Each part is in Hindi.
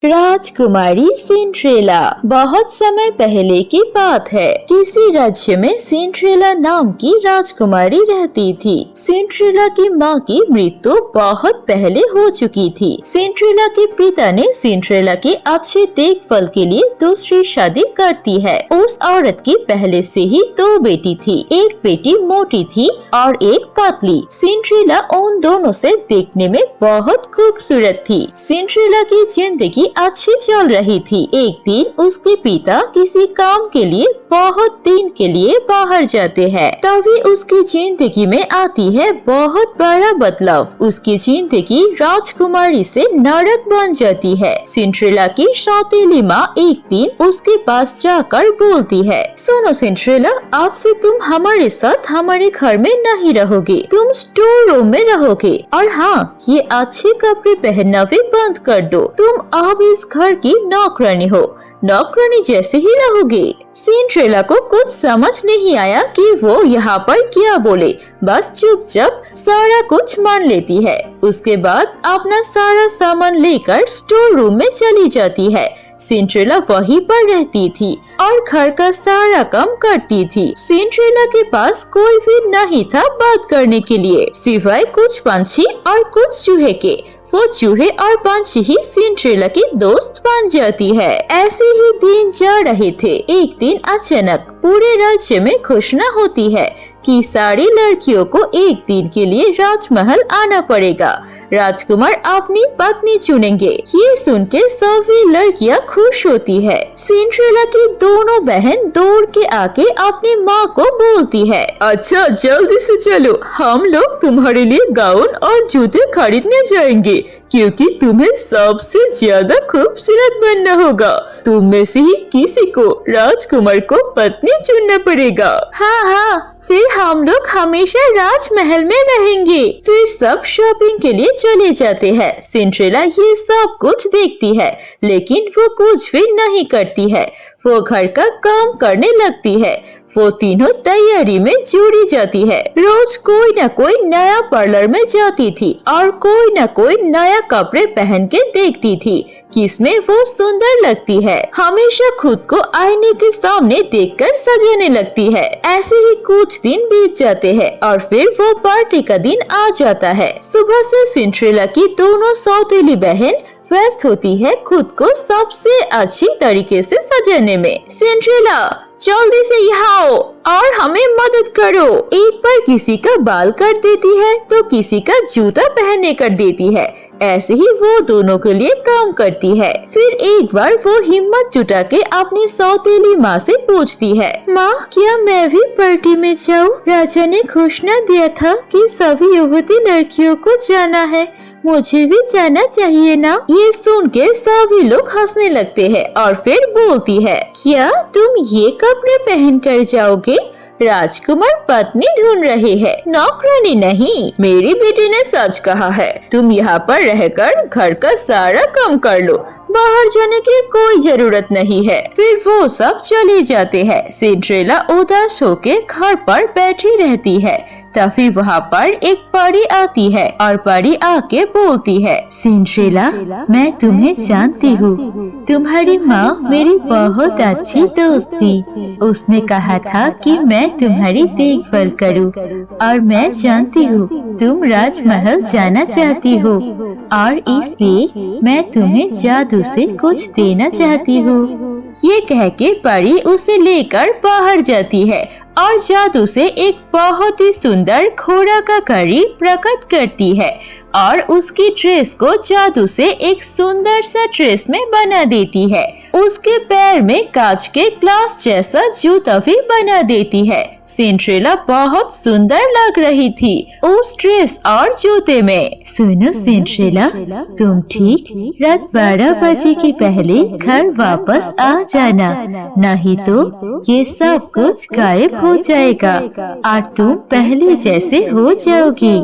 राजकुमारी सिंड्रेला। बहुत समय पहले की बात है। किसी राज्य में सिंड्रेला नाम की राजकुमारी रहती थी। सिंड्रेला की माँ की मृत्यु बहुत पहले हो चुकी थी। सिंड्रेला के पिता ने सिंड्रेला की अच्छी देखभाल के लिए दूसरी शादी कर दी है। उस औरत की पहले से ही दो बेटी थी। एक बेटी मोटी थी और एक पतली। सिंड्रेला उन दोनों से देखने में बहुत खूबसूरत थी। सिंड्रेला की जिंदगी अच्छी चल रही थी। एक दिन उसके पिता किसी काम के लिए बहुत दिन के लिए बाहर जाते हैं। तभी उसकी जिंदगी में आती है बहुत बड़ा बदलाव। उसकी जिंदगी राजकुमारी से नरक बन जाती है। सिंड्रेला की सौतेली माँ एक दिन उसके पास जाकर बोलती है, सुनो सिंड्रेला, आज से तुम हमारे साथ हमारे घर में नहीं रहोगे, तुम स्टोर रूम में रहोगे। और हाँ, ये अच्छे कपड़े पहनना भी बंद कर दो। तुम अब इस घर की नौकरानी हो, नौकरानी जैसे ही रहोगे। सिंड्रेला को कुछ समझ नहीं आया कि वो यहाँ पर क्या बोले। बस चुपचाप सारा कुछ मान लेती है। उसके बाद अपना सारा सामान लेकर स्टोर रूम में चली जाती है। सिंड्रेला वहीं पर रहती थी और घर का सारा काम करती थी। सिंड्रेला के पास कोई भी नहीं था बात करने के लिए, सिवाय कुछ पंछी और कुछ चूहे के। वो चूहे और पंछी ही सिंड्रेला की दोस्त बन जाती है। ऐसे ही दिन जा रहे थे। एक दिन अचानक पूरे राज्य में घोषणा होती है कि सारी लड़कियों को एक दिन के लिए राजमहल आना पड़ेगा। राजकुमार अपनी पत्नी चुनेंगे। ये सुन के सभी लड़कियां खुश होती है। सिंड्रेला की दोनों बहन दौड़ के आके अपनी माँ को बोलती है, अच्छा जल्दी से चलो, हम लोग तुम्हारे लिए गाउन और जूते खरीदने जाएंगे, क्योंकि तुम्हें सबसे ज्यादा खूबसूरत बनना होगा। तुम में से ही किसी को राजकुमार को पत्नी चुनना पड़ेगा। हाँ, फिर हम लोग हमेशा राजमहल में रहेंगे। फिर सब शॉपिंग के लिए चले जाते हैं। सिंड्रेला ये सब कुछ देखती है, लेकिन वो कुछ भी नहीं करती है। वो घर का काम करने लगती है। वो तीनों तैयारी में जुड़ी जाती है। रोज कोई न कोई नया पार्लर में जाती थी और कोई न कोई नया कपड़े पहन के देखती थी किसमें वो सुंदर लगती है। हमेशा खुद को आईने के सामने देखकर सजाने लगती है। ऐसे ही कुछ दिन बीत जाते हैं और फिर वो पार्टी का दिन आ जाता है। सुबह से सिंड्रेला की दोनों सौतेली बहन व्यस्त होती है खुद को सबसे अच्छी तरीके से सजाने में। सिंड्रेला, जल्दी से यहाँ आओ और हमें मदद करो। एक बार किसी का बाल काट देती है तो किसी का जूता पहनने कर देती है। ऐसे ही वो दोनों के लिए काम करती है। फिर एक बार वो हिम्मत जुटा के अपनी सौतेली माँ से पूछती है, माँ, क्या मैं भी पार्टी में जाऊँ? राजा ने घोषणा दिया था कि सभी युवती लड़कियों को जाना है, मुझे भी जाना चाहिए ना? ये सुन के सभी लोग हंसने लगते हैं और फिर बोलती है, क्या तुम ये कपड़े पहन कर जाओगे? राजकुमार पत्नी ढूंढ रहे हैं, नौकरानी नहीं। मेरी बेटी ने सच कहा है। तुम यहाँ पर रहकर घर का सारा काम कर लो, बाहर जाने की कोई जरूरत नहीं है। फिर वो सब चले जाते हैं। सिंड्रेला उदास होके घर पर बैठी रहती है। तभी वहाँ पर एक परी आती है और परी आके बोलती है, सिंड्रेला, मैं तुम्हें जानती हूँ। तुम्हारी माँ मेरी बहुत अच्छी दोस्त थी। उसने कहा था कि मैं तुम्हारी देखभाल करूँ और मैं जानती हूँ तुम राजमहल जाना चाहती हो और इसलिए मैं तुम्हें जादू से कुछ देना चाहती हूँ। ये कह के परी उसे लेकर बाहर जाती है और जादू से एक बहुत ही सुंदर घोड़ा का कड़ी प्रकट करती है और उसकी ड्रेस को जादू से एक सुंदर सा ड्रेस में बना देती है। उसके पैर में कांच के ग्लास जैसा जूता भी बना देती है। सिंड्रेला बहुत सुंदर लग रही थी उस ड्रेस और जूते में। सुनो सिंड्रेला, तुम ठीक रात 12 बजे के पहले घर वापस आ जाना, नहीं तो ये सब कुछ गायब हो जाएगा और तुम पहले जैसे हो जाओगी।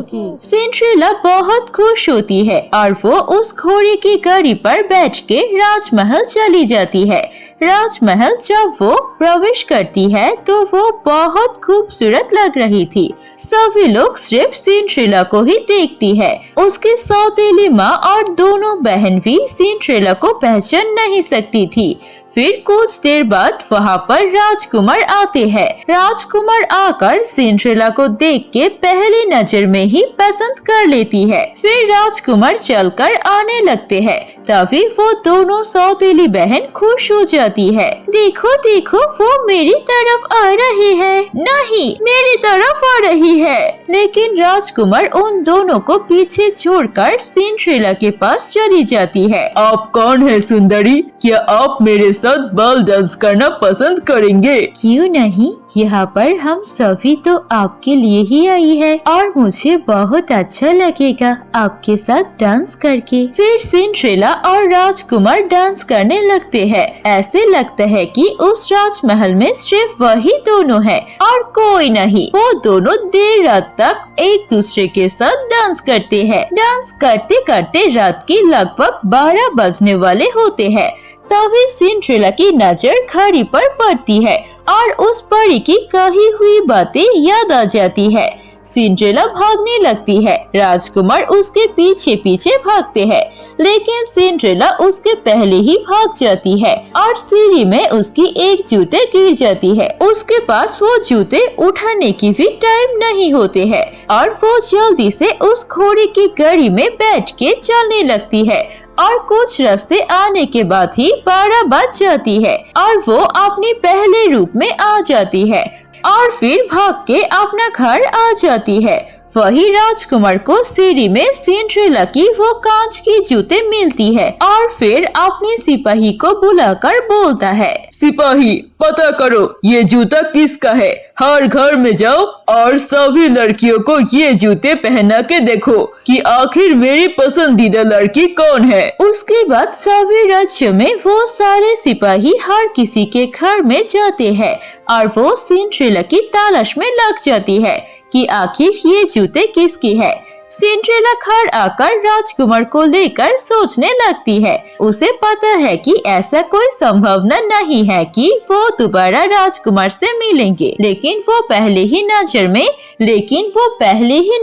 सिंड्रेला बहुत खुश होती है और वो उस घोड़े की गाड़ी पर बैठ के राजमहल चली जाती है। राजमहल जब वो प्रवेश करती है तो वो बहुत खूबसूरत लग रही थी। सभी लोग सिर्फ सिंड्रेला को ही देखती है। उसकी सौतेली माँ और दोनों बहन भी सिंड्रेला को पहचान नहीं सकती थी। फिर कुछ देर बाद वहाँ पर राजकुमार आते हैं। राजकुमार आकर सिंड्रेला को देख के पहली नजर में ही पसंद कर लेती है। फिर राजकुमार चलकर आने लगते हैं। तभी वो दोनों सौतेली बहन खुश हो जाती है। देखो देखो वो मेरी तरफ आ रही है। नहीं, मेरी तरफ आ रही है। लेकिन राजकुमार उन दोनों को पीछे छोड़कर सिंड्रेला के पास चली जाती है। आप कौन है सुंदरी? क्या आप मेरे साथ बाल डांस करना पसंद करेंगे? क्यों नहीं, यहाँ पर हम सभी तो आपके लिए ही आई है और मुझे बहुत अच्छा लगेगा आपके साथ डांस करके। फिर सिंड्रेला और राजकुमार डांस करने लगते हैं। ऐसे लगता है कि उस राजमहल में सिर्फ वही दोनों है और कोई नहीं। वो दोनों देर रात तक एक दूसरे के साथ डांस करते हैं। डांस करते करते रात की लगभग 12 बजने वाले होते हैं। तभी सिंड्रेला की नजर घड़ी पर पड़ती है और उस परी की कही हुई बातें याद आ जाती है। सिंड्रेला भागने लगती है। राजकुमार उसके पीछे पीछे भागते हैं, लेकिन सिंड्रेला उसके पहले ही भाग जाती है और सीढ़ी में उसकी एक जूते गिर जाती है। उसके पास वो जूते उठाने की भी टाइम नहीं होते हैं और वो जल्दी से उस घोड़े की गाड़ी में बैठ के चलने लगती है और कुछ रास्ते आने के बाद ही 12 बज जाती है और वो अपने पहले रूप में आ जाती है और फिर भाग के अपना घर आ जाती है। वही राजकुमार को सीढ़ी में सिंड्रेला की वो कांच की जूते मिलती है और फिर अपने सिपाही को बुलाकर बोलता है, सिपाही पता करो ये जूता किसका है। हर घर में जाओ और सभी लड़कियों को ये जूते पहना के देखो कि आखिर मेरी पसंदीदा लड़की कौन है। उसके बाद सभी राज्यों में वो सारे सिपाही हर किसी के घर में जाते हैं और वो सिंड्रेला की तलाश में लग जाती है कि आखिर ये जूते किसकी है। सिंड्रेला घर आकर राजकुमार को लेकर सोचने लगती है। उसे पता है कि ऐसा कोई संभावना नहीं है कि वो दोबारा राजकुमार से मिलेंगे, लेकिन वो पहले ही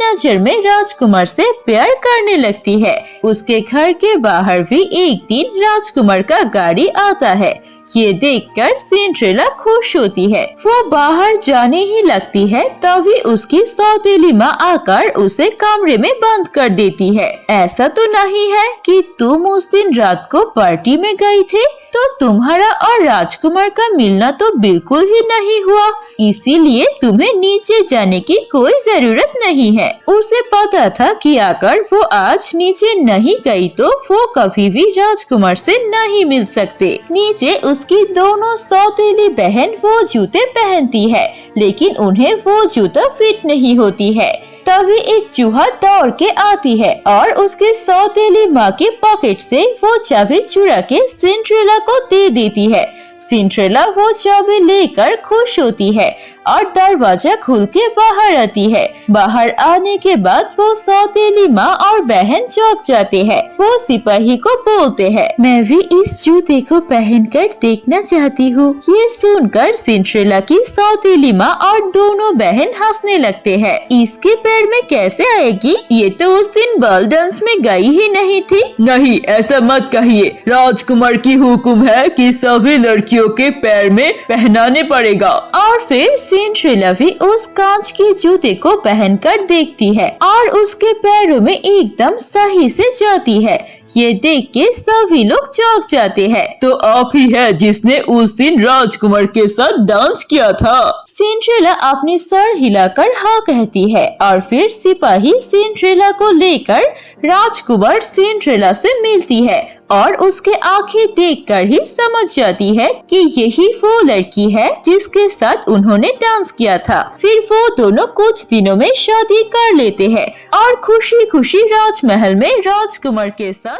नजर में राजकुमार से प्यार करने लगती है। उसके घर के बाहर भी एक दिन राजकुमार का गाड़ी आता है। ये देखकर सिंड्रेला खुश होती है। वो बाहर जाने ही लगती है, तभी उसकी सौतेली माँ आकर उसे कमरे में बंद कर देती है। ऐसा तो नहीं है कि तुम उस दिन रात को पार्टी में गई थे, तो तुम्हारा और राजकुमार का मिलना तो बिल्कुल ही नहीं हुआ, इसीलिए तुम्हें नीचे जाने की कोई जरूरत नहीं है। उसे पता था कि अगर वो आज नीचे नहीं गई तो वो कभी भी राजकुमार से नहीं मिल सकते। नीचे उसकी दोनों सौतेली बहन वो जूते पहनती है, लेकिन उन्हें वो जूता फिट नहीं होती है। तभी एक चूहा दौड़ के आती है और उसके सौतेली माँ के पॉकेट से वो चाबी चुरा के सिंड्रेला को दे देती है। सिंड्रेला वो चाबी लेकर खुश होती है और दरवाजा खुल के बाहर आती है। बाहर आने के बाद वो सौतेली माँ और बहन चौंक जाते हैं। वो सिपाही को बोलते हैं, मैं भी इस जूते को पहनकर देखना चाहती हूँ। ये सुनकर सिंड्रेला की सौतेली माँ और दोनों बहन हंसने लगते हैं। इसके पैर में कैसे आएगी? ये तो उस दिन बाल डांस में गई ही नहीं थी। नहीं, ऐसा मत कहिए। राजकुमार की हुक्म है कि सभी लड़कियों के पैर में पहनाने पड़ेगा। और फिर सिंड्रेला भी उस कांच के जूते को पहनकर देखती है और उसके पैरों में एकदम सही से जाती है। ये देख के सभी लोग चौंक जाते हैं। तो आप ही है जिसने उस दिन राजकुमार के साथ डांस किया था। सिंड्रेला अपनी सर हिलाकर हाँ कहती है और फिर सिपाही सिंड्रेला को लेकर राजकुमार सिंड्रेला से मिलती है और उसके आंखें देखकर ही समझ जाती है कि यही वो लड़की है जिसके साथ उन्होंने डांस किया था। फिर वो दोनों कुछ दिनों में शादी कर लेते हैं और खुशी खुशी राजमहल में राजकुमार के साथ